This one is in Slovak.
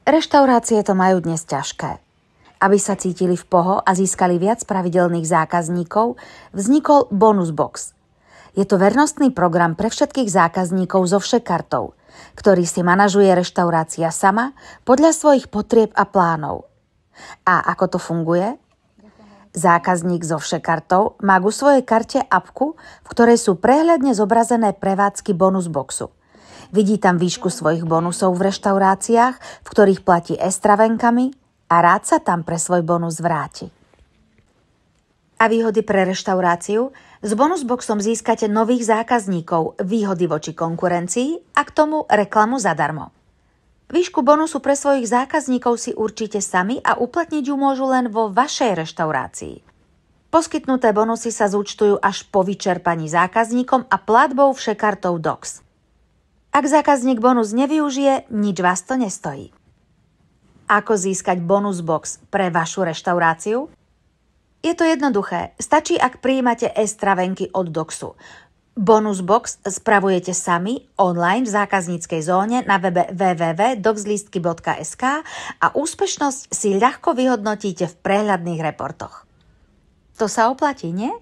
Reštaurácie to majú dnes ťažké. Aby sa cítili v poho a získali viac pravidelných zákazníkov, vznikol Bonus Box. Je to vernostný program pre všetkých zákazníkov so Všekartou, ktorý si manažuje reštaurácia sama podľa svojich potrieb a plánov. A ako to funguje? Zákazník so Všekartou má ku svojej karte apku, v ktorej sú prehľadne zobrazené prevádzky Bonus Boxu. Vidí tam výšku svojich bonusov v reštauráciách, v ktorých platí estravenkami a rád sa tam pre svoj bonus vráti. A výhody pre reštauráciu? S Bonus Boxom získate nových zákazníkov, výhody voči konkurencii a k tomu reklamu zadarmo. Výšku bonusu pre svojich zákazníkov si určite sami a uplatniť ju môžu len vo vašej reštaurácii. Poskytnuté bonusy sa zúčtujú až po vyčerpaní zákazníkom a platbou Všekartou Dox. Ak zákazník bonus nevyužije, nič vás to nestojí. Ako získať Bonus Box pre vašu reštauráciu? Je to jednoduché. Stačí, ak prijímate e-stravenky od Doxu. Bonus Box spravujete sami online v zákazníckej zóne na webe www.doxlistky.sk a úspešnosť si ľahko vyhodnotíte v prehľadných reportoch. To sa oplatí, nie?